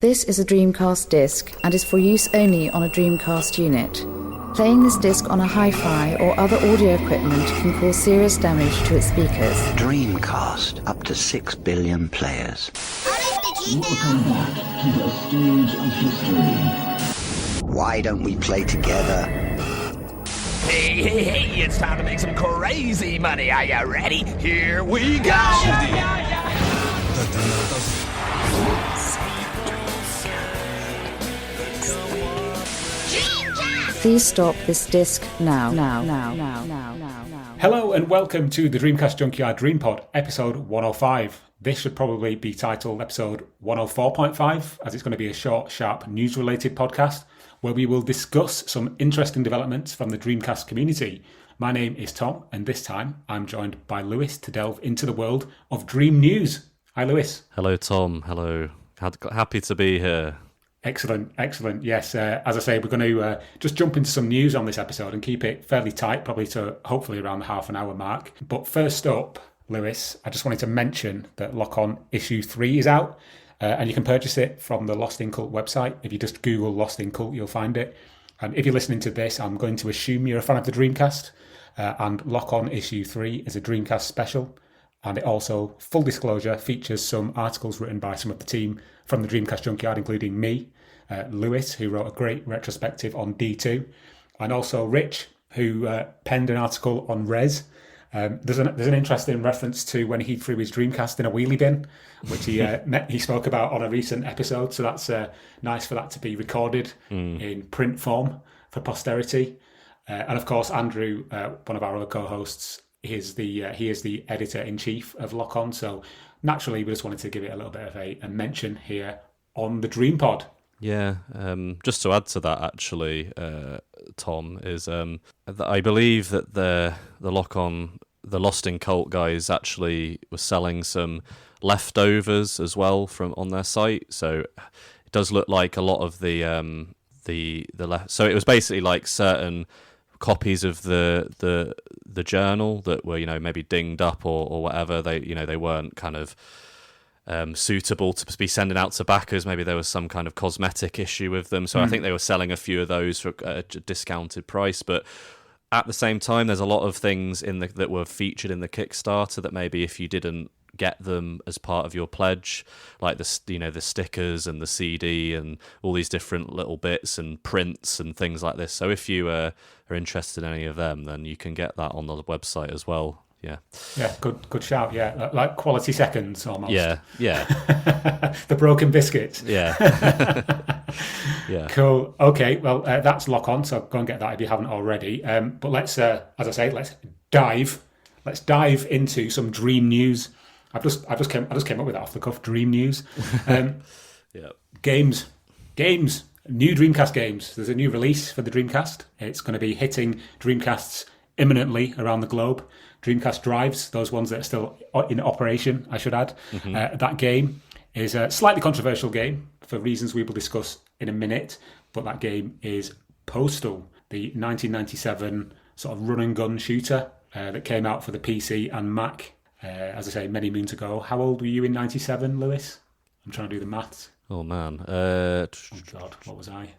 This is a Dreamcast disc and is for use only on a Dreamcast unit. Playing this disc on a hi-fi or other audio equipment can cause serious damage to its speakers. Dreamcast, up to 6 billion players. Welcome back to the stage of history. Why don't we play together? Hey, it's time to make some crazy money. Are you ready? Here we go! Please stop this disc now. Hello and welcome to the Dreamcast Junkyard DreamPod, episode 105. This should probably be titled episode 104.5, as it's going to be a short, sharp, news-related podcast where we will discuss some interesting developments from the Dreamcast community. My name is Tom, and this time I'm joined by Lewis to delve into the world of Dream News. Hi, Lewis. Hello, Tom. Hello. Happy to be here. Excellent. Yes, as I say, we're going to just jump into some news on this episode and keep it fairly tight, probably to hopefully around the half an hour mark. But first up, Lewis, I just wanted to mention that Lock On Issue 3 is out, and you can purchase it from the Lost in Cult website. If you just Google Lost in Cult, you'll find it. And if you're listening to this, I'm going to assume you're a fan of the Dreamcast, and Lock On Issue 3 is a Dreamcast special. And it also, full disclosure, features some articles written by some of the team from the Dreamcast Junkyard, including me, Lewis, who wrote a great retrospective on D2, and also Rich, who penned an article on Res. There's an interesting reference to when he threw his Dreamcast in a wheelie bin, which he spoke about on a recent episode. So that's nice for that to be recorded in print form for posterity. And of course, Andrew, one of our other co-hosts, he is the editor-in-chief of Lock On. So naturally, we just wanted to give it a little bit of a mention here on the DreamPod. Yeah, just to add to that, actually, Tom, is that I believe that the Lock On, the Lost in Cult guys actually were selling some leftovers as well from on their site. So it does look like a lot of so it was basically like certain copies of the journal that were maybe dinged up or whatever. They weren't kind of suitable to be sending out to backers. Maybe there was some kind of cosmetic issue with them. So I think they were selling a few of those for a discounted price. But at the same time, there's a lot of things that were featured in the Kickstarter that maybe if you didn't get them as part of your pledge, like the stickers and the CD and all these different little bits and prints and things like this. So if you are interested in any of them, then you can get that on the website as well. Yeah, good shout. Yeah, like quality seconds almost. Yeah. The broken biscuits. Yeah. Yeah. Cool. Okay. Well, that's Lock On. So go and get that if you haven't already. But let's, as I say, let's dive into some Dream News. I just came up with that off the cuff. Dream News. Yeah. Games. New Dreamcast games. There's a new release for the Dreamcast. It's going to be hitting Dreamcasts imminently around the globe. Dreamcast drives, those ones that are still in operation, I should add. Mm-hmm. That game is a slightly controversial game for reasons we will discuss in a minute, but that game is Postal, the 1997 sort of run-and-gun shooter that came out for the PC and Mac, as I say, many moons ago. How old were you in 97, Lewis? I'm trying to do the maths. Oh, man. Oh, God, what was I?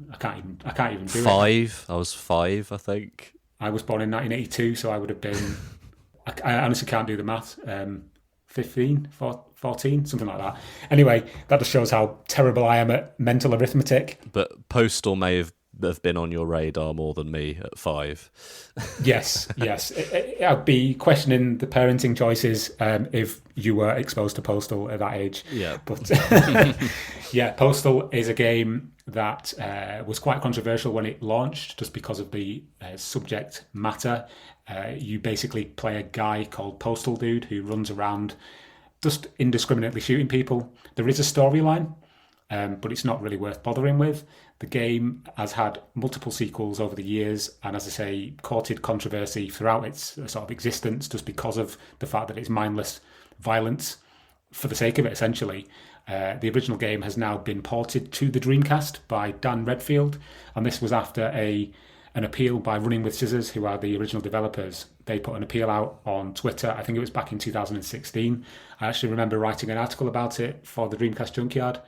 I can't even do it. 5. I was 5, I think. I was born in 1982, so I would have been, I honestly can't do the maths, 15, 14, something like that. Anyway, that just shows how terrible I am at mental arithmetic. But Postal may have been on your radar more than me at 5. Yes. I'd be questioning the parenting choices if you were exposed to Postal at that age. Yeah. But yeah, Postal is a game that was quite controversial when it launched just because of the subject matter. You basically play a guy called Postal Dude who runs around just indiscriminately shooting people. There is a storyline, but it's not really worth bothering with. The game has had multiple sequels over the years and, as I say, courted controversy throughout its sort of existence just because of the fact that it's mindless violence for the sake of it, essentially. The original game has now been ported to the Dreamcast by Dan Redfield, and this was after an appeal by Running with Scissors, who are the original developers. They put an appeal out on Twitter. I think it was back in 2016. I actually remember writing an article about it for the Dreamcast Junkyard.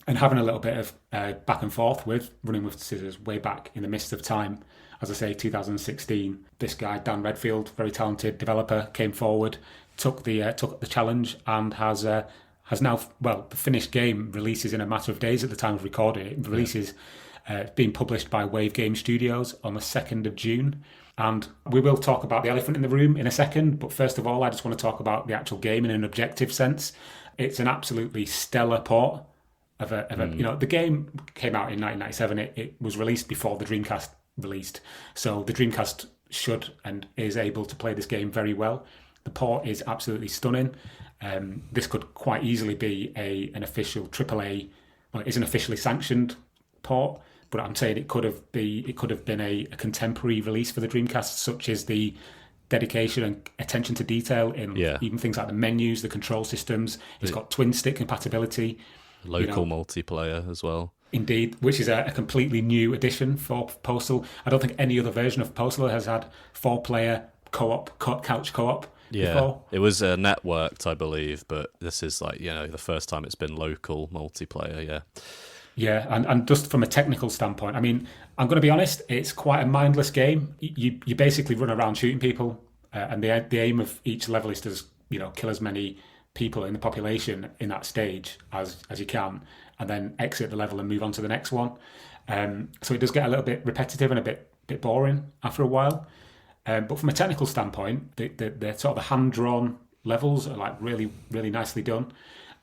and having a little bit of back and forth with Running with Scissors way back in the midst of time. As I say, 2016, this guy, Dan Redfield, very talented developer, came forward, took the challenge, and has now, well, the finished game releases in a matter of days at the time of recording. It releases being published by Wave Game Studios on the 2nd of June. And we will talk about the elephant in the room in a second, but first of all, I just want to talk about the actual game in an objective sense. It's an absolutely stellar port of a the game came out in 1997. It was released before the Dreamcast released, so the Dreamcast should and is able to play this game very well. The port is absolutely stunning. This could quite easily be an official AAA. Well, it isn't officially sanctioned port, but I'm saying it could have been a contemporary release for the Dreamcast, such as the dedication and attention to detail in even things like the menus, the control systems. It's got twin stick compatibility, local multiplayer as well. Indeed, which is a completely new addition for Postal. I don't think any other version of Postal has had 4-player co-op, couch co-op. Yeah, before. It was networked, I believe, but this is like the first time it's been local multiplayer. Yeah. Yeah, and just from a technical standpoint, I mean, I'm going to be honest, it's quite a mindless game. You basically run around shooting people, and the aim of each level is to kill as many people in the population in that stage as you can, and then exit the level and move on to the next one. So it does get a little bit repetitive and a bit boring after a while. But from a technical standpoint, the sort of the hand-drawn levels are like really, really nicely done.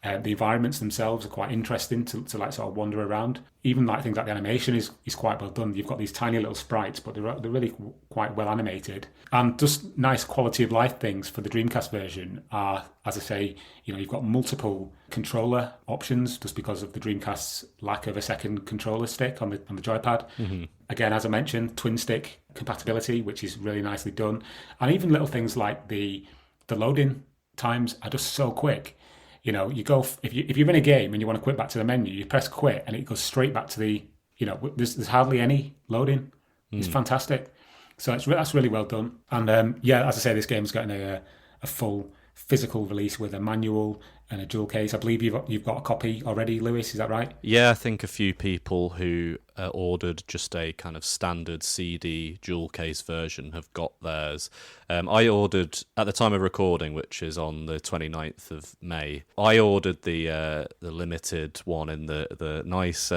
The environments themselves are quite interesting to like sort of wander around. Even like things like the animation is quite well done. You've got these tiny little sprites, but they're really quite well animated. And just nice quality of life things for the Dreamcast version are, as I say, you've got multiple controller options just because of the Dreamcast's lack of a second controller stick on the joypad. Mm-hmm. Again, as I mentioned, twin stick compatibility, which is really nicely done. And even little things like the loading times are just so quick. You go if you're in a game and you want to quit back to the menu, you press quit and it goes straight back to the. There's hardly any loading. It's fantastic. So that's really well done. And as I say, this game's getting a full physical release with a manual and a dual case. I believe you've got a copy already, Lewis. Is that right? Yeah, I think a few people who ordered just a kind of standard CD dual case version have got theirs. I ordered at the time of recording, which is on the 29th of May. I ordered the limited one in the nice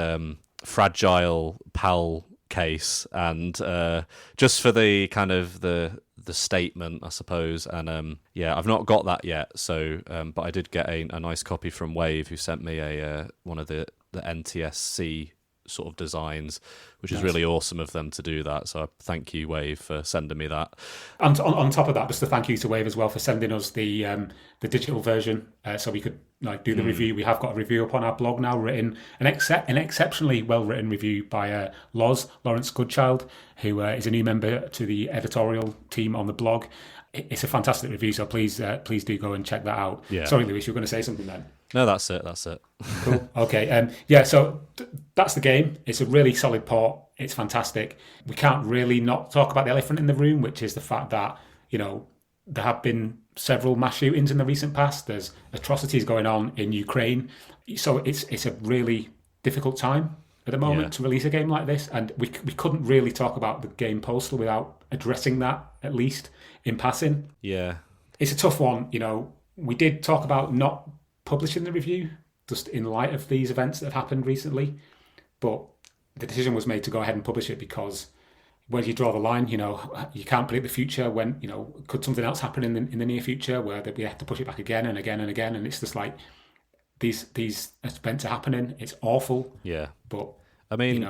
fragile PAL case, and just for the kind of the statement, I suppose. And I've not got that yet. So, but I did get a nice copy from Wave, who sent me one of the NTSC sort of designs, which is really awesome of them to do that. So thank you, Wave, for sending me that. And on top of that, just a thank you to Wave as well for sending us the digital version, so we could do the review. We have got a review up on our blog now, written an exceptionally well written review by Lawrence Goodchild, who is a new member to the editorial team on the blog. It's a fantastic review, so please do go and check that out. Yeah. Sorry, Lewis, you were going to say something then. No, that's it. Cool. Okay. So that's the game. It's a really solid port. It's fantastic. We can't really not talk about the elephant in the room, which is the fact that, there have been several mass shootings in the recent past. There's atrocities going on in Ukraine. So it's a really difficult time at the moment to release a game like this. And we couldn't really talk about the game Postal without addressing that, at least in passing. Yeah. It's a tough one. We did talk about not publishing the review just in light of these events that have happened recently, but the decision was made to go ahead and publish it because where do you draw the line? You can't predict the future. When could something else happen in the near future where we have to push it back again and again and again, and it's just like these events are happening. It's awful. Yeah, but I mean,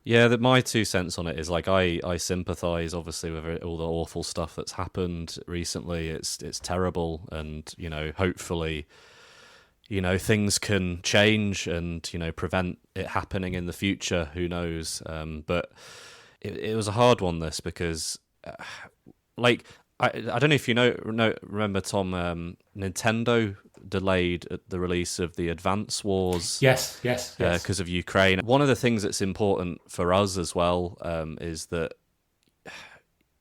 my 2 cents on it is like I sympathise obviously with all the awful stuff that's happened recently. It's terrible, and hopefully things can change and prevent it happening in the future. Who knows? But it was a hard one, this, because I don't know if remember, Tom, Nintendo delayed the release of the Advance Wars. Yes. Because of Ukraine. One of the things that's important for us as well is that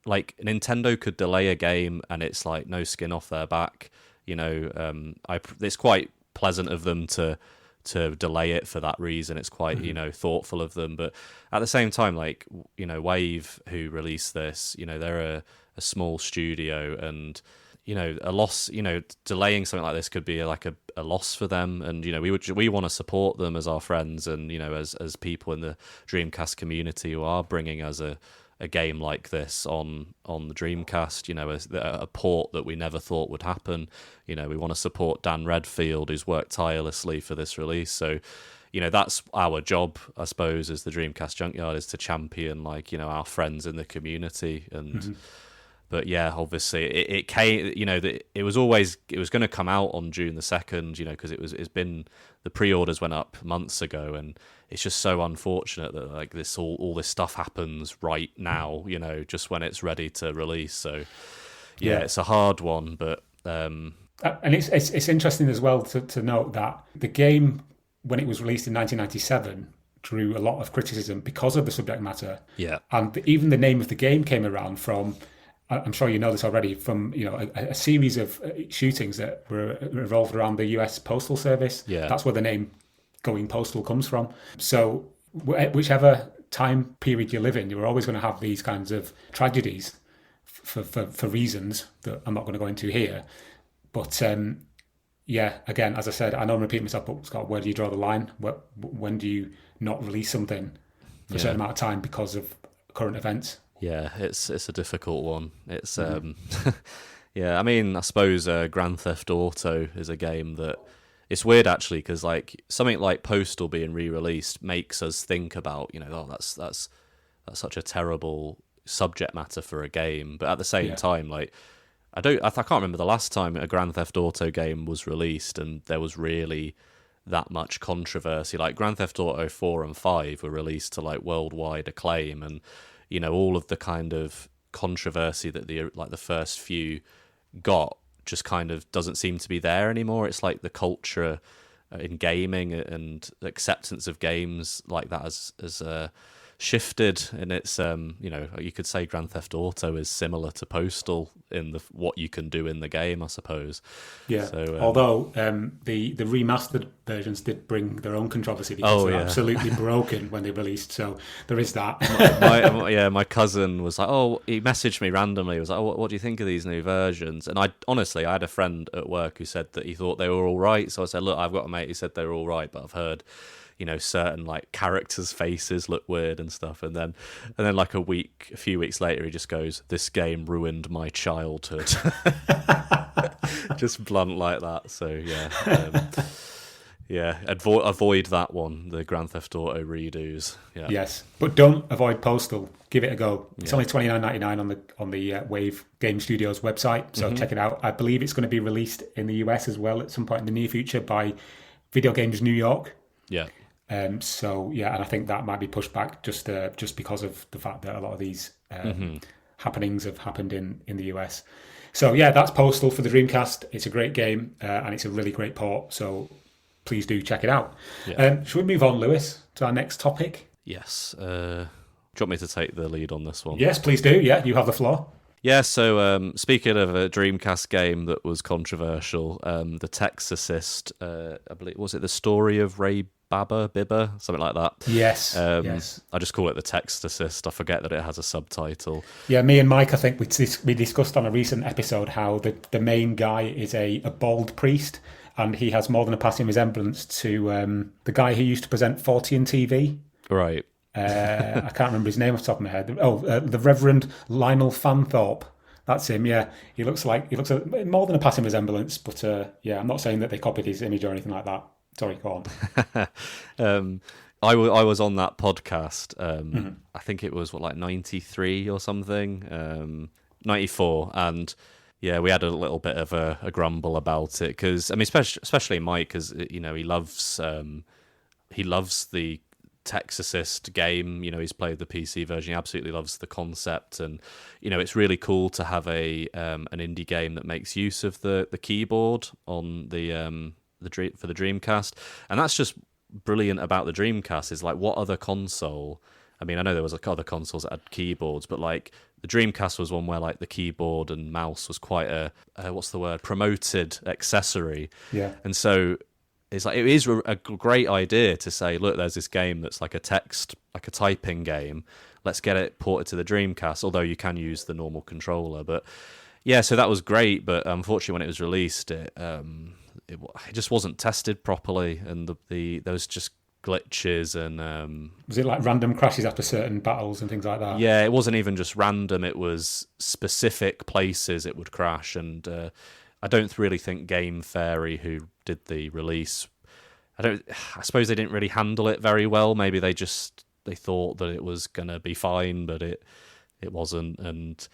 Nintendo could delay a game and it's no skin off their back. It's quite pleasant of them to to delay it for that reason. It's quite, you know, thoughtful of them. But at the same time, like, you know, Wave, who released this, you know, they're a small studio, and, you know, a loss, you know, delaying something like this could be like a loss for them. And, you know, we want to support them as our friends, and, you know, as people in the Dreamcast community who are bringing us a game like this on the Dreamcast, you know, as a port that we never thought would happen. You know, we want to support Dan Redfield, who's worked tirelessly for this release. So, you know, that's our job, I suppose, as the Dreamcast Junkyard, is to champion, like, you know, our friends in the community. And but yeah, obviously it came, you know, it was going to come out on June the 2nd, you know, because the pre-orders went up months ago, and it's just so unfortunate that, like, this all this stuff happens right now, you know, just when it's ready to release. So yeah. It's a hard one, but and it's interesting as well to note that the game, when it was released in 1997, drew a lot of criticism because of the subject matter. Yeah, and even the name of the game came around from, I'm sure you know this already, from, you know, a series of shootings that were revolved around the US Postal Service. Yeah, that's where the name Going Postal comes from. So whichever time period you live in, you're always going to have these kinds of tragedies for reasons that I'm not going to go into here. But yeah, again, as I said, I know I'm repeating myself, but Scott, where do you draw the line? When do you not release something for a certain amount of time because of current events? Yeah, it's a difficult one. It's yeah, I mean, I suppose Grand Theft Auto is a game that, it's weird actually, because like something like Postal being re-released makes us think about, you know, oh, that's such a terrible subject matter for a game. But at the same time, like, I can't remember the last time a Grand Theft Auto game was released and there was really that much controversy. Like Grand Theft Auto 4 and 5 were released to like worldwide acclaim, and, you know, all of the kind of controversy that the first few got just kind of doesn't seem to be there anymore. It's like the culture in gaming and acceptance of games like that has shifted, and it's you know, you could say Grand Theft Auto is similar to Postal in what you can do in the game, I suppose. Yeah. So, although the remastered versions did bring their own controversy because they're absolutely broken when they released. So there is that. My cousin was like, oh, he messaged me randomly. He was like, oh, what do you think of these new versions? And I had a friend at work who said that he thought they were all right. So I said, look, I've got a mate who said they were all right, but I've heard, you know, certain like characters' faces look weird and stuff. And then like a few weeks later, he just goes, "This game ruined my childhood." Just blunt like that. So yeah, avoid that one, the Grand Theft Auto redos. Yeah. Yes, but don't avoid Postal. Give it a go. It's only $29.99 on the Wave Game Studios website, so check it out. I believe it's going to be released in the US as well at some point in the near future by Video Games New York. Yeah. So yeah, and I think that might be pushed back just because of the fact that a lot of these happenings have happened in the US. So yeah, that's Postal for the Dreamcast. It's a great game, and it's a really great port. So please do check it out. Yeah. Should we move on, Lewis, to our next topic? Yes. Do you want me to take the lead on this one? Yes, please do. Yeah, you have the floor. Yeah, so speaking of a Dreamcast game that was controversial, the Textorcist, I believe, was it The Story of Ray Bibber, something like that? Yes, yes. I just call it the Textorcist. I forget that it has a subtitle. Yeah, me and Mike, I think we discussed on a recent episode how the main guy is a bald priest, and he has more than a passing resemblance to the guy who used to present Fortean TV. Right. I can't remember his name off the top of my head. The Reverend Lionel Fanthorpe. That's him. Yeah, he looks more than a passing resemblance. But yeah, I'm not saying that they copied his image or anything like that. Sorry, go on. I was on that podcast. I think it was 93 or something, 94, and yeah, we had a little bit of a grumble about it because, I mean, especially Mike, because, you know, he loves the Textorcist game. You know, he's played the PC version. He absolutely loves the concept, and, you know, it's really cool to have an indie game that makes use of the keyboard on for the Dreamcast. And that's just brilliant about the Dreamcast, is like, what other console? I mean, I know there was other consoles that had keyboards, but like the Dreamcast was one where like the keyboard and mouse was quite a promoted accessory. Yeah. And so it's like it is a great idea to say, look, there's this game that's like a typing game. Let's get it ported to the Dreamcast, although you can use the normal controller. But yeah, so that was great. But unfortunately, when it was released, it just wasn't tested properly, and there was just glitches and was it like random crashes after certain battles and things like that? Yeah, it wasn't even just random. It was specific places it would crash, and I don't really think Game Fairy, who did the release, I suppose they didn't really handle it very well. Maybe they thought that it was gonna be fine, but it wasn't, and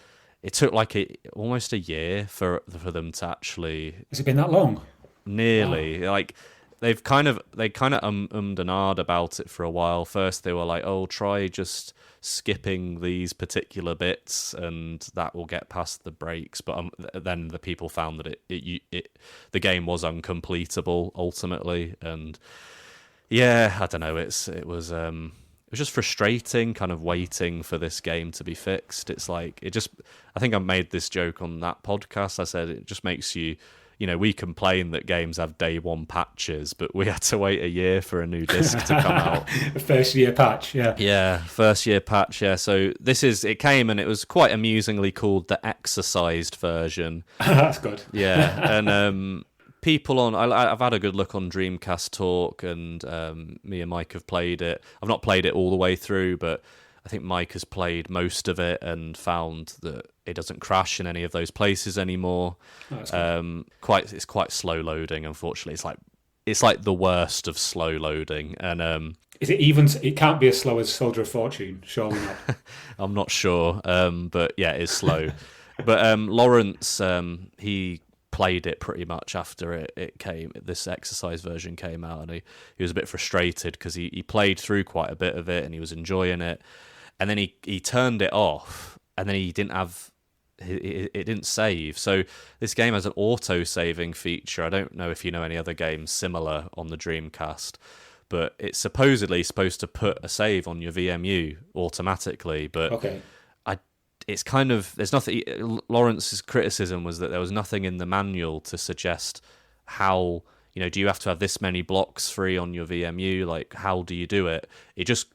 it took like almost a year for them to actually. Has it been that long? Nearly. Like they kind of and ahed about it for a while. First they were like, oh, try just skipping these particular bits and that will get past the breaks, but then the people found that the game was uncompletable ultimately. And yeah, I don't know, it was just frustrating kind of waiting for this game to be fixed. It's like I think I made this joke on that podcast. I said it just makes you, we complain that games have day one patches, but we had to wait a year for a new disc to come out. First year patch, yeah. Yeah, first year patch, yeah. So it came and it was quite amusingly called the exercised version. That's good. Yeah, and people I've had a good look on Dreamcast Talk, and me and Mike have played it. I've not played it all the way through, but I think Mike has played most of it and found that it doesn't crash in any of those places anymore. Oh, it's quite slow loading, unfortunately. It's like the worst of slow loading. And is it even? It can't be as slow as Soldier of Fortune, surely not. I'm not sure, but yeah, it's slow. But Lawrence, he played it pretty much after this exercise version came out, and he was a bit frustrated because he played through quite a bit of it and he was enjoying it, and then he turned it off, and then he didn't have it didn't save. So this game has an auto saving feature. I don't know if you know any other games similar on the Dreamcast, but it's supposedly supposed to put a save on your VMU automatically, but okay. It's kind of, there's nothing. Lawrence's criticism was that there was nothing in the manual to suggest how, do you have to have this many blocks free on your VMU? Like, how do you do it? You just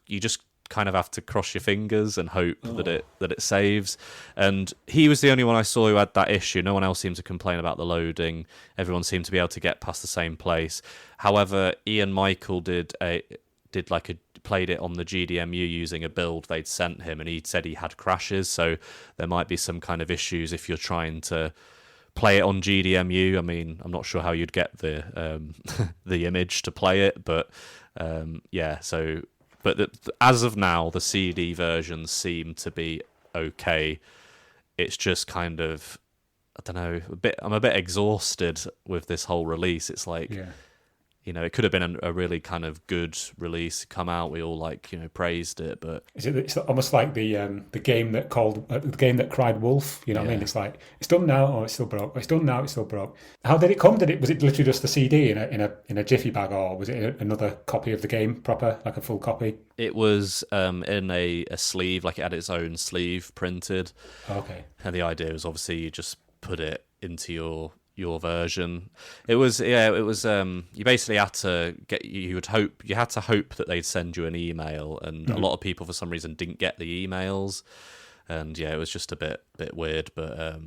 kind of have to cross your fingers and hope that it saves. And he was the only one I saw who had that issue. No one else seemed to complain about the loading. Everyone seemed to be able to get past the same place. However, Ian Michael played it on the GDMU using a build they'd sent him, and he said he had crashes, so there might be some kind of issues if you're trying to play it on GDMU. I mean, I'm not sure how you'd get the the image to play it, but as of now, the CD versions seem to be okay. It's just kind of, I don't know, I'm a bit exhausted with this whole release. It's like, it could have been a really kind of good release come out. We all praised it, but it's almost like the game that cried wolf. You know what I mean? It's like, it's done now, or it's still broke. It's done now, it's still broke. How did it come? Was it literally just the CD in a jiffy bag, or was it another copy of the game proper, like a full copy? It was in a sleeve, like it had its own sleeve printed. Okay. And the idea was obviously you just put it into your version. It was you basically had to you had to hope that they'd send you an email, and a lot of people for some reason didn't get the emails, and it was just a bit weird, but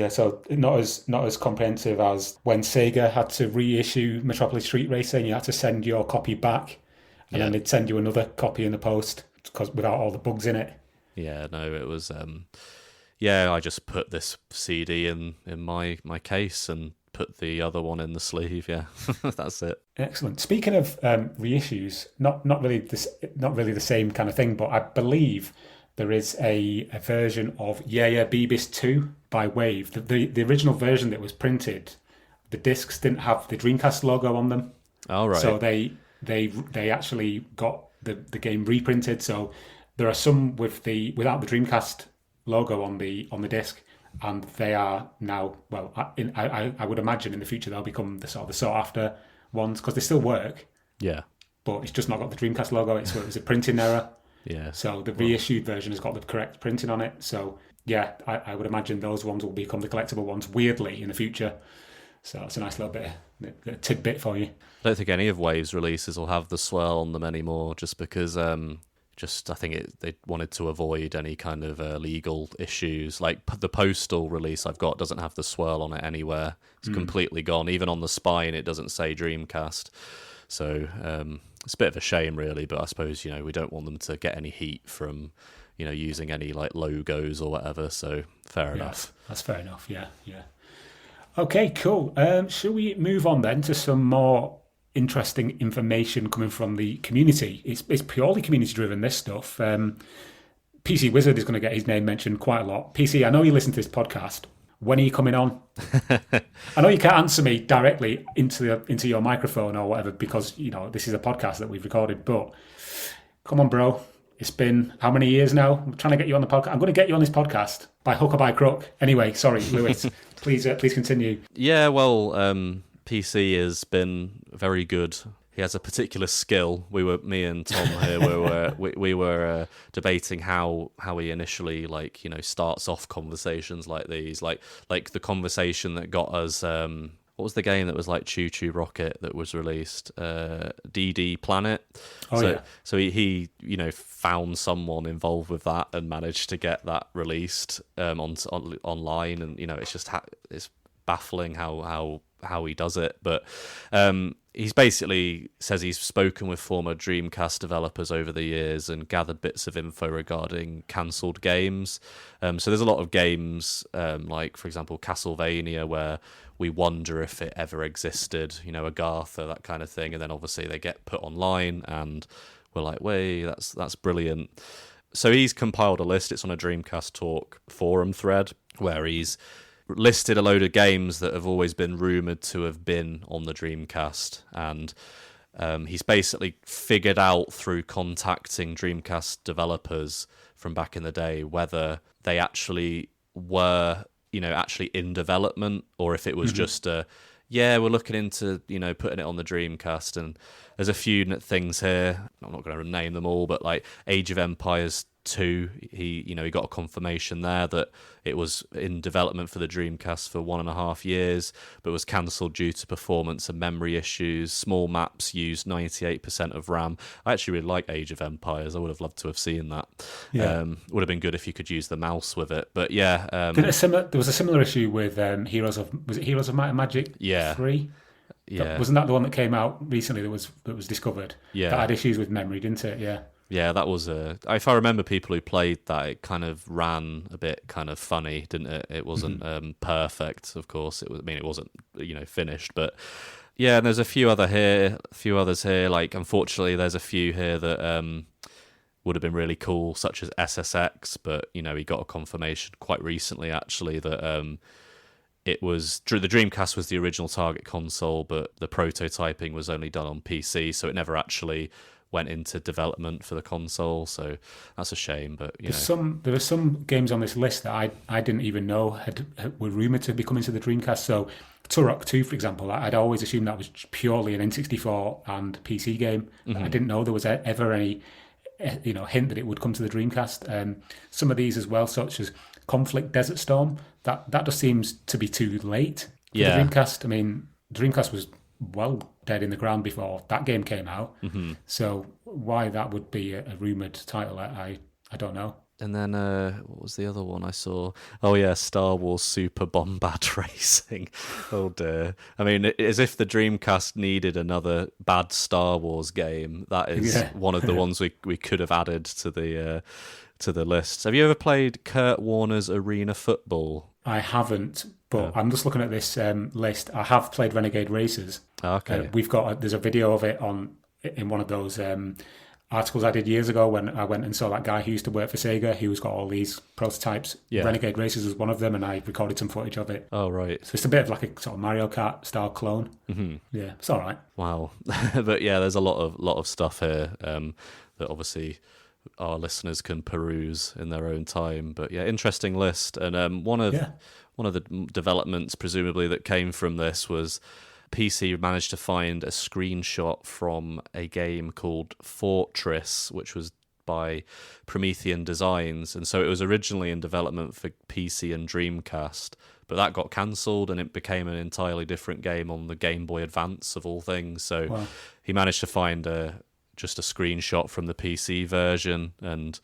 so not as comprehensive as when Sega had to reissue Metropolis Street Racer, and you had to send your copy back, and then they'd send you another copy in the post because without all the bugs in it. It was I just put this CD in my case and put the other one in the sleeve. Yeah, that's it. Excellent. Speaking of reissues, not really the same kind of thing, but I believe there is a version of Yeah Beavis 2 by Wave. The original version that was printed, the discs didn't have the Dreamcast logo on them. Oh, right. So they actually got the game reprinted. So there are some without the Dreamcast logo on the disc, and they are now, well, I would imagine in the future they'll become the sort of the sought after ones, because they still work, but it's just not got the Dreamcast logo. It was a printing error, so the reissued version has got the correct printing on it. So I would imagine those ones will become the collectible ones weirdly in the future. So it's a nice little bit a tidbit for you. I don't think any of Wave's releases will have the swirl on them anymore, just because I think they wanted to avoid any kind of legal issues. Like the Postal release I've got doesn't have the swirl on it anywhere. It's completely gone. Even on the spine, it doesn't say Dreamcast. So it's a bit of a shame, really. But I suppose we don't want them to get any heat from using any like logos or whatever. So fair enough. That's fair enough. Yeah. Okay, cool. Shall we move on then to some more interesting information coming from the community? It's purely community driven, this stuff. PC Wizard is going to get his name mentioned quite a lot. PC, I know you listen to this podcast. When are you coming on? I know you can't answer me directly into your microphone or whatever, because this is a podcast that we've recorded, but come on, bro. It's been how many years now? I'm trying to get you on the podcast. I'm going to get you on this podcast by hook or by crook. Anyway, sorry, Lewis. please continue. Yeah, well, PC has been very good. He has a particular skill. Me and Tom here we were debating how he initially starts off conversations like these, like the conversation that got us. What was the game that was like Choo Choo Rocket that was released? DD Planet. So he found someone involved with that and managed to get that released online, and it's just it's baffling how he does it. But he's basically says he's spoken with former Dreamcast developers over the years and gathered bits of info regarding cancelled games. So there's a lot of games, like for example Castlevania, where we wonder if it ever existed, Agatha, that kind of thing, and then obviously they get put online and we're like, wait, that's brilliant. So he's compiled a list. It's on a Dreamcast Talk forum thread where he's listed a load of games that have always been rumoured to have been on the Dreamcast, and he's basically figured out through contacting Dreamcast developers from back in the day whether they actually were actually in development, or if it was just we're looking into putting it on the Dreamcast. And there's a few things here, I'm not going to name them all, but like Age of Empires 2, he got a confirmation there that it was in development for the Dreamcast for 1.5 years, but was cancelled due to performance and memory issues. Small maps used 98% of RAM. I actually really like Age of Empires. I would have loved to have seen that. Would have been good if you could use the mouse with it. But yeah, there was a similar issue with Heroes of Might and Magic 3? Yeah, wasn't that the one that came out recently that was discovered? Yeah, that had issues with memory, didn't it? Yeah, that was if I remember people who played that, it kind of ran a bit kind of funny, didn't it? It wasn't perfect, of course. It wasn't finished, but yeah. And there's a few others here. Like unfortunately, there's a few here that would have been really cool, such as SSX. But he got a confirmation quite recently, actually, that it was the Dreamcast was the original target console, but the prototyping was only done on PC, so it never actually went into development for the console. So that's a shame. But there are some games on this list that I didn't even know were rumoured to be coming to the Dreamcast. So Turok 2, for example, I'd always assumed that was purely an N64 and PC game. I didn't know there was ever any hint that it would come to the Dreamcast. Some of these as well, such as Conflict Desert Storm, that just seems to be too late for the Dreamcast. I mean, Dreamcast was well dead in the ground before that game came out. So why that would be a rumoured title, I don't know. And then what was the other one I saw? Oh yeah, Star Wars Super Bombad Racing. Oh dear. I mean, as if the Dreamcast needed another bad Star Wars game. That is one of the ones we could have added to the list. Have you ever played Kurt Warner's Arena Football? I haven't, but I'm just looking at this list. I have played Renegade Racers. Okay. There's a video of it in one of those articles I did years ago when I went and saw that guy who used to work for Sega, who's got all these prototypes. Yeah. Renegade Racers was one of them, and I recorded some footage of it. Oh, right. So it's a bit of like a sort of Mario Kart style clone. Yeah, it's all right. Wow. But yeah, there's a lot of stuff here that obviously our listeners can peruse in their own time. But yeah, interesting list. And one of the developments presumably that came from this was PC managed to find a screenshot from a game called Fortris, which was by Promethean Designs. And so it was originally in development for PC and Dreamcast, but that got cancelled and it became an entirely different game on the Game Boy Advance of all things. So Wow. he managed to find just a screenshot from the PC version, and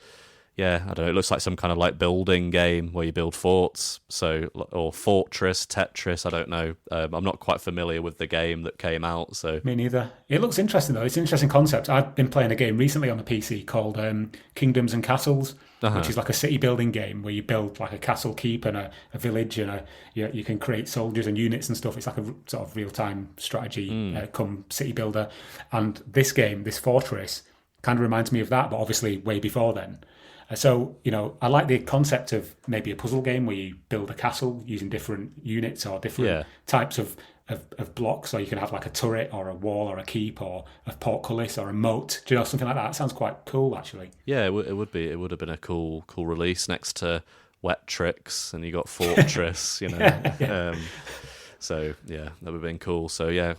yeah, I don't know, it looks like some kind of like building game where you build forts, or Fortris, Tetris, I don't know. I'm not quite familiar with the game that came out, so... Me neither. It looks interesting, though. It's an interesting concept. I've been playing a game recently on the PC called Kingdoms and Castles, which is like a city building game where you build like a castle keep and a village, and you can create soldiers and units and stuff. It's like a sort of real-time strategy come city builder. And this game, this Fortress, kind of reminds me of that, but obviously way before then. So, I like the concept of maybe a puzzle game where you build a castle using different units or different types of blocks. So you can have like a turret or a wall or a keep or a portcullis or a moat. Do you know, something like that? It sounds quite cool, actually. Yeah, it would be. It would have been a cool release next to Wet Tricks, and you got Fortress, So, yeah, that would have been cool. So, yeah,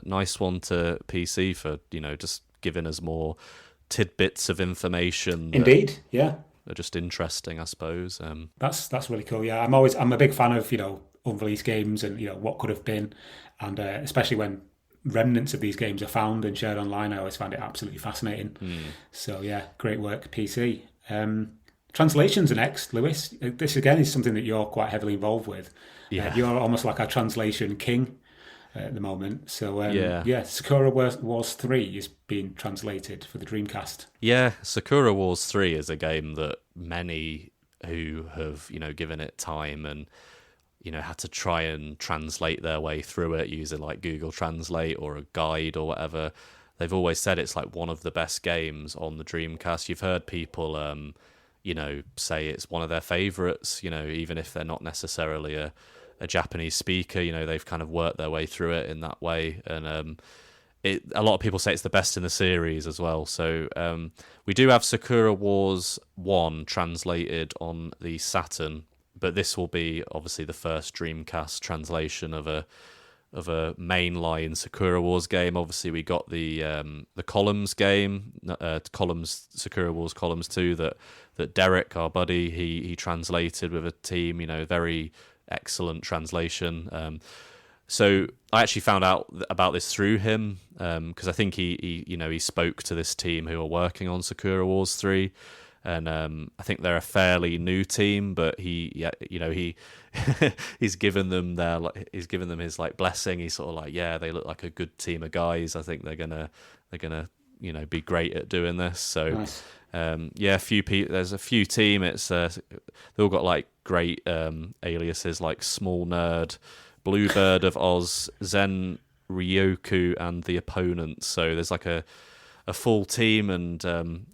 nice one to PC for, just giving us more tidbits of information. Indeed, yeah. Are just interesting, I suppose. That's really cool. Yeah, I'm a big fan of unreleased games and what could have been, and especially when remnants of these games are found and shared online. I always find it absolutely fascinating. So yeah, great work, PC. Translations are next, Lewis. This again is something that you're quite heavily involved with. Yeah, you're almost like a translation king at the moment. So Sakura Wars 3 is being translated for the Dreamcast. Yeah, Sakura Wars 3 is a game that many who have, given it time and, had to try and translate their way through it using like Google Translate or a guide or whatever, they've always said it's like one of the best games on the Dreamcast. You've heard people, say it's one of their favourites, even if they're not necessarily a Japanese speaker, they've kind of worked their way through it in that way. And a lot of people say it's the best in the series as well. So we do have Sakura Wars 1 translated on the Saturn, but this will be obviously the first Dreamcast translation of a mainline Sakura Wars game. Obviously, we got the Columns game, Sakura Wars Columns 2 that Derek, our buddy, he translated with a team. Very excellent translation. So I actually found out about this through him because I think he spoke to this team who are working on Sakura Wars 3. And I think they're a fairly new team, but he's given them his like blessing. He's sort of like, yeah, they look like a good team of guys. I think they're gonna be great at doing this. So nice. A few people. There's a few team. It's they all got like great aliases like Small Nerd, Bluebird of Oz, Zen Ryoku, and the Opponents. So there's like a full team, and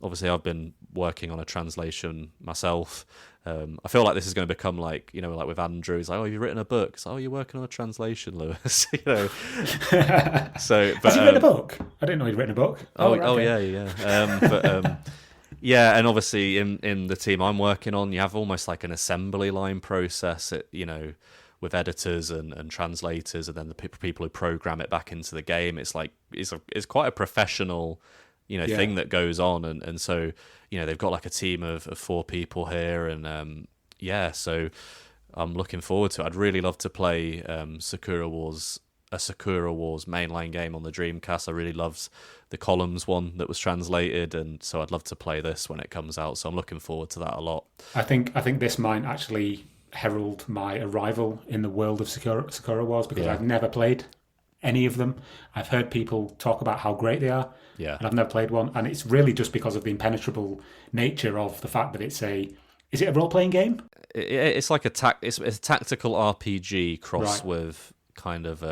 obviously I've been working on a translation myself. I feel like this is going to become like, like with Andrew, he's like, oh, you've written a book. It's like, oh, you're working on a translation, Lewis. So, but, has he written a book? I didn't know he'd written a book. Yeah. And obviously in the team I'm working on, you have almost like an assembly line process, with editors and translators, and then the people who program it back into the game. It's like it's quite a professional thing that goes on, and so they've got like a team of 4 people here, and so I'm looking forward to it. I'd really love to play Sakura Wars mainline game on the Dreamcast. I really loved the Columns one that was translated, and so I'd love to play this when it comes out, so I'm looking forward to that a lot. I think this might actually herald my arrival in the world of Sakura Wars, because I've never played any of them. I've heard people talk about how great they are, and I've never played one, and it's really just because of the impenetrable nature of the fact that is it a role-playing game? It's like it's a tactical RPG cross with kind of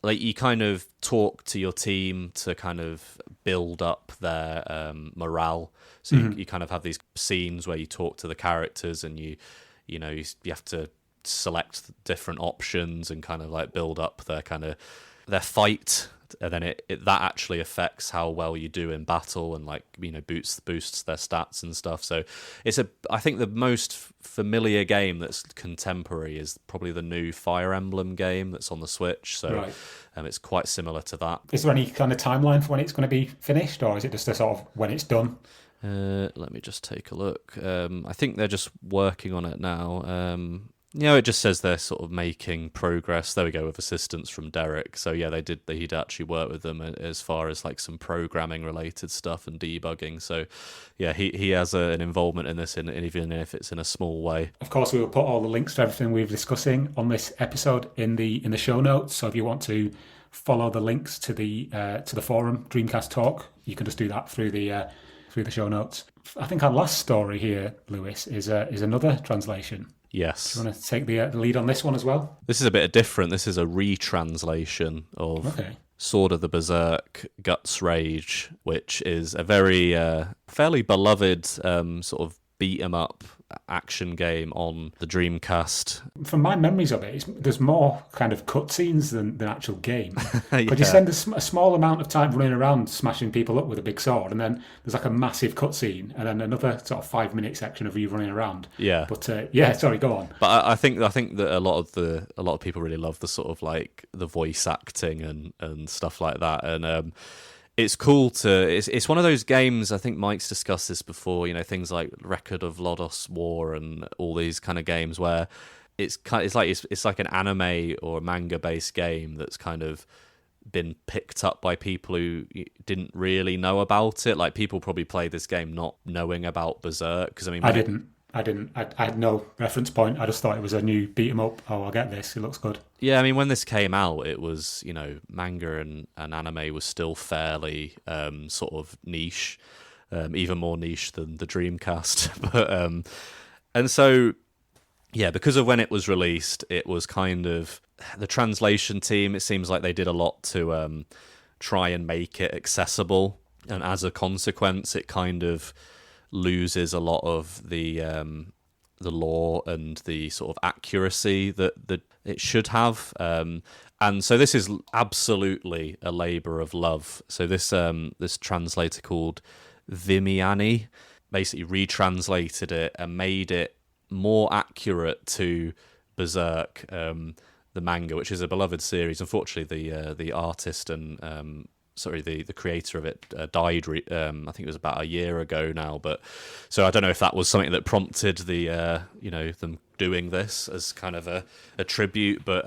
like you kind of talk to your team to kind of build up their morale. So you kind of have these scenes where you talk to the characters, and you have to select different options and kind of like build up their fight, and then that actually affects how well you do in battle, and like boosts their stats and stuff. So I think the most familiar game that's contemporary is probably the new Fire Emblem game that's on the Switch. So it's quite similar to that. Is there any kind of timeline for when it's going to be finished, or is it just a sort of when it's done? Let me just take a look. I think they're just working on it now. It just says they're sort of making progress. There we go, with assistance from Derek. So yeah, he'd actually worked with them as far as like some programming related stuff and debugging. So yeah, he has an involvement in this, even if it's in a small way. Of course, we will put all the links to everything we're discussing on this episode in the show notes. So if you want to follow the links to the forum Dreamcast Talk, you can just do that through the show notes. I think our last story here, Lewis, is another translation. Yes. Do you want to take the lead on this one as well? This is a bit different. This is a retranslation of Sword of the Berserk Guts Rage, which is a very fairly beloved sort of beat-em-up action game on the Dreamcast. From my memories of it, there's more kind of cutscenes than actual game. But you spend a small amount of time running around smashing people up with a big sword, and then there's like a massive cutscene, and then another sort of 5-minute section of you running around. Yeah. But sorry, go on. But I think that a lot of people really love the sort of like the voice acting and stuff like that, and it's cool it's one of those games. I think Mike's discussed this before, things like Record of Lodoss War and all these kind of games where it's like an anime or manga based game that's kind of been picked up by people who didn't really know about it. Like, people probably played this game not knowing about Berserk, because I didn't. I had no reference point. I just thought it was a new beat 'em up. Oh, I'll get this. It looks good. Yeah, when this came out, it was, manga and anime was still fairly sort of niche, even more niche than the Dreamcast. But and so, yeah, because of when it was released, it was kind of the translation team. It seems like they did a lot to try and make it accessible, and as a consequence, it kind of loses a lot of the lore and the sort of accuracy that it should have, and so this is absolutely a labour of love. So this translator called Vimiani basically retranslated it and made it more accurate to Berserk, the manga, which is a beloved series. Unfortunately, the artist and the creator of it died. I think it was about a year ago now. But so I don't know if that was something that prompted the them doing this as kind of a tribute. But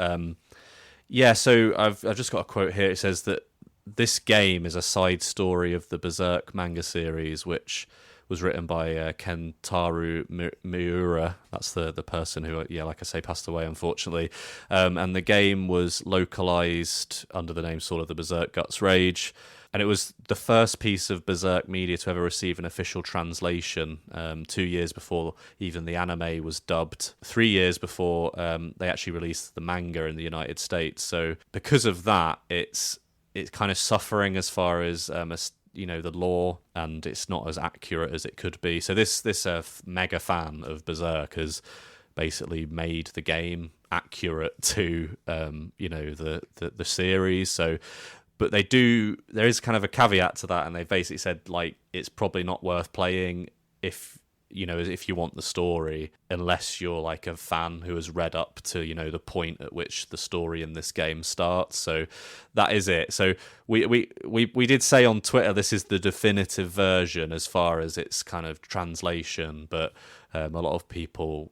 so I've just got a quote here. It says that this game is a side story of the Berserk manga series, which was written by Kentaro Miura. That's the person who, like I say, passed away, unfortunately. And the game was localized under the name Sword of the Berserk Guts Rage. And it was the first piece of Berserk media to ever receive an official translation, 2 years before even the anime was dubbed, 3 years before they actually released the manga in the United States. So because of that, it's kind of suffering as far as the lore, and it's not as accurate as it could be. So this mega fan of Berserk has basically made the game accurate to the series. So, but there is kind of a caveat to that, and they basically said, like, it's probably not worth playing if you want the story, unless you're like a fan who has read up to, the point at which the story in this game starts. So that is it. So we did say on Twitter, this is the definitive version as far as its kind of translation, but a lot of people,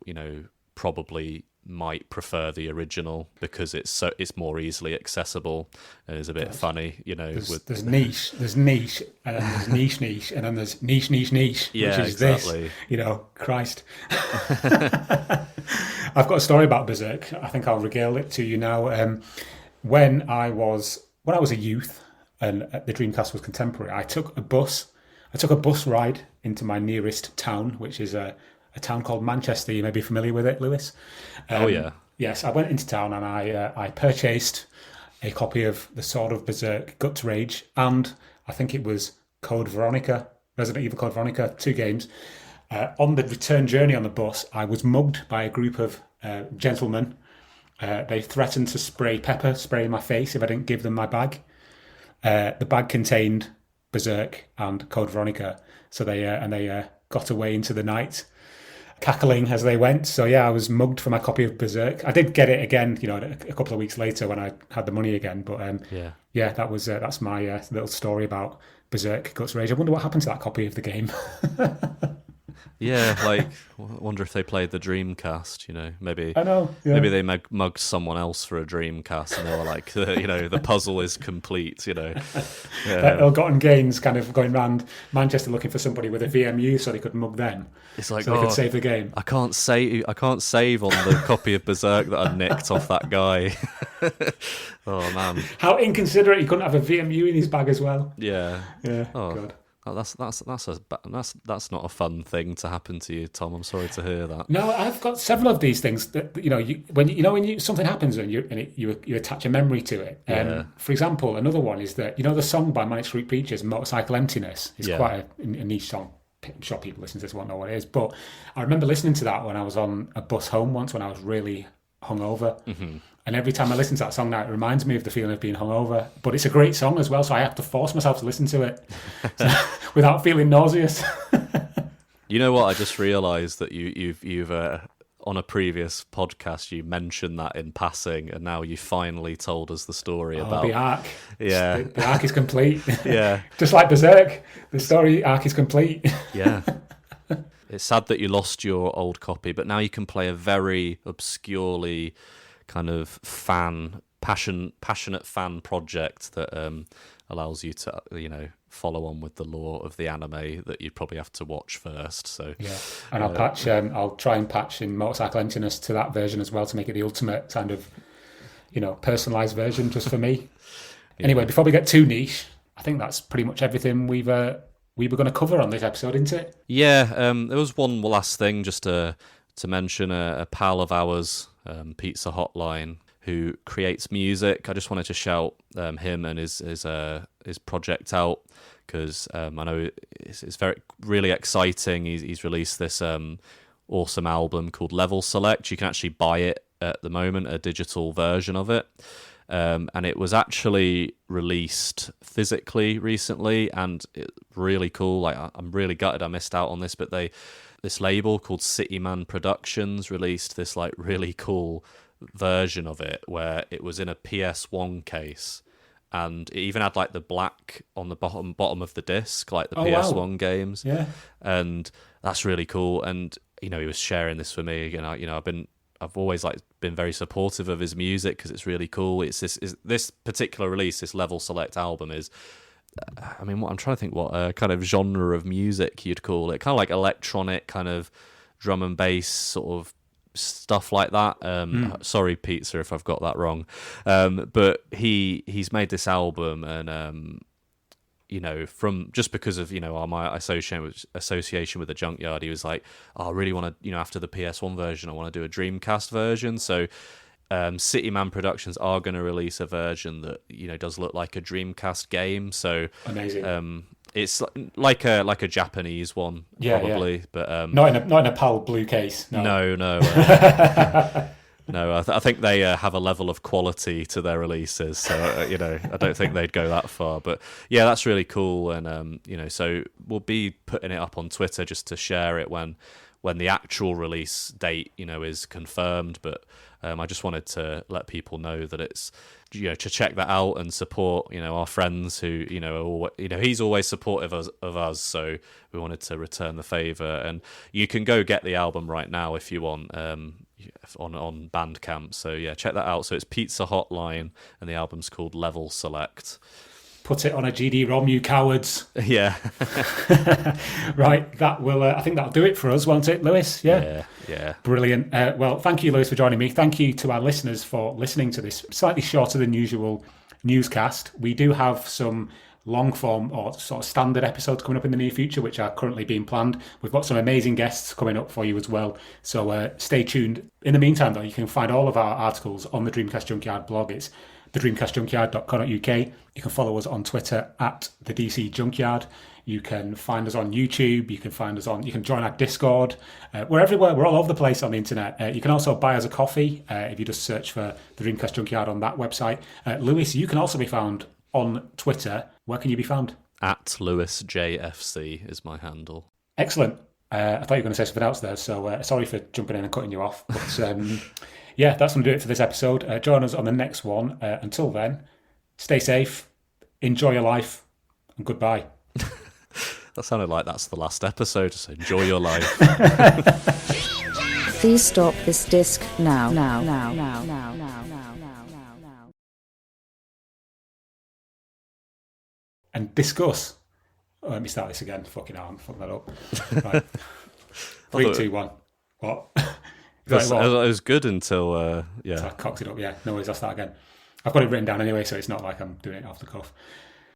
probably might prefer the original because it's more easily accessible and is a bit funny, there's niche, and then there's niche, and then there's niche, yeah, which is exactly. This, Christ. I've got a story about Berserk. I think I'll regale it to you now. When I was a youth and the Dreamcast was contemporary, I took a bus ride into my nearest town, which is a town called Manchester. You may be familiar with it, Lewis. Oh, yeah. Yes, I went into town and I purchased a copy of The Sword of Berserk Guts Rage, and I think it was Resident Evil Code Veronica, 2 games. On the return journey on the bus, I was mugged by a group of gentlemen. They threatened to pepper spray in my face if I didn't give them my bag. The bag contained Berserk and Code Veronica, so they got away into the night, cackling as they went. So yeah, I was mugged for my copy of Berserk. I did get it again, a couple of weeks later when I had the money again. But that's my little story about Berserk Guts Rage. I wonder what happened to that copy of the game. Yeah, like, I wonder if they played the Dreamcast, maybe. I know. Yeah. Maybe they mugged someone else for a Dreamcast, and they were like, the puzzle is complete, Ill-gotten gains kind of going around Manchester looking for somebody with a VMU so they could mug them. It's like, so they could save the game. I can't save on the copy of Berserk that I nicked off that guy. Oh man, how inconsiderate! He couldn't have a VMU in his bag as well. Yeah. Oh God. Oh, that's not a fun thing to happen to you, Tom. I'm sorry to hear that. No, I've got several of these things that when something happens and you attach a memory to it. For example, another one is that the song by Manic Street Preachers, "Motorcycle Emptiness," is quite a niche song. I'm sure people listening to this won't know what it is, but I remember listening to that when I was on a bus home once when I was really hungover. Mm-hmm. And every time I listen to that song now, it reminds me of the feeling of being hungover. But it's a great song as well, so I have to force myself to listen to it without feeling nauseous. You know what? I just realised that you've on a previous podcast you mentioned that in passing, and now you finally told us the story about the arc. Yeah, the arc is complete. Yeah, just like Berserk, the story arc is complete. Yeah. It's sad that you lost your old copy, but now you can play a very obscurely kind of passionate fan project that allows you to follow on with the lore of the anime that you'd probably have to watch first. So yeah, and I'll try and patch in Motorcycle Emptiness to that version as well to make it the ultimate kind of personalized version just for me. Yeah. Anyway, before we get too niche, I think that's pretty much everything we were going to cover on this episode, isn't it? Yeah, there was one last thing just to mention. A pal of ours, Pizza Hotline, who creates music. I just wanted to shout him and his project out because I know it's really exciting. He's released this awesome album called Level Select. You can actually buy it at the moment, a digital version of it. And it was actually released physically recently, and it's really cool. Like, I'm really gutted I missed out on this, but this label called Cityman Productions released this like really cool version of it where it was in a PS1 case, and it even had like the black on the bottom of the disc, like the PS1 games. Yeah, and that's really cool. And he was sharing this for me, and I've always been very supportive of his music because it's really cool. It's this particular release, this Level Select album is, what I'm trying to think what kind of genre of music you'd call it. Kind of like electronic, kind of drum and bass sort of stuff like that. Sorry, Pizza, if I've got that wrong. But he's made this album and from just because of my association with the Junkyard, he was like, I really want to after the PS1 version I want to do a Dreamcast version. So Cityman Productions are going to release a version that does look like a Dreamcast game. So amazing. It's like a Japanese one, probably, but not in a PAL blue case. No. No, I think they have a level of quality to their releases, so I don't think they'd go that far. But yeah, that's really cool, and so we'll be putting it up on Twitter just to share it when the actual release date is confirmed. But I just wanted to let people know that it's to check that out and support our friends who he's always supportive of us, so we wanted to return the favor. And you can go get the album right now if you want. On Bandcamp, so yeah, check that out. So it's Pizza Hotline, and the album's called Level Select. Put it on a GD-ROM, you cowards. Yeah. Right, that will. I think that'll do it for us, won't it, Lewis? Yeah. Brilliant. Well, thank you, Lewis, for joining me. Thank you to our listeners for listening to this slightly shorter than usual newscast. We do have some long form or sort of standard episodes coming up in the near future, which are currently being planned. We've got some amazing guests coming up for you as well, so stay tuned. In the meantime, though, you can find all of our articles on the Dreamcast Junkyard blog. It's thedreamcastjunkyard.co.uk. You can follow us on Twitter at the DC Junkyard. You can find us on YouTube. You can join our Discord. We're everywhere. We're all over the place on the internet. You can also buy us a coffee if you just search for the Dreamcast Junkyard on that website. Lewis, you can also be found on Twitter. Where can you be found? At LewisJFC is my handle. Excellent. I thought you were going to say something else there, so sorry for jumping in and cutting you off. But yeah, that's going to do it for this episode. Join us on the next one. Until then, stay safe, enjoy your life, and goodbye. That sounded like that's the last episode. Just enjoy your life. Please stop this disc now. And discuss. Oh, let me start this again. Fucking hell, I'm fucking that up. Right. 3, 2, 1. What? It was good until So I cocked it up, yeah. No worries, I'll start again. I've got it written down anyway, so it's not like I'm doing it off the cuff.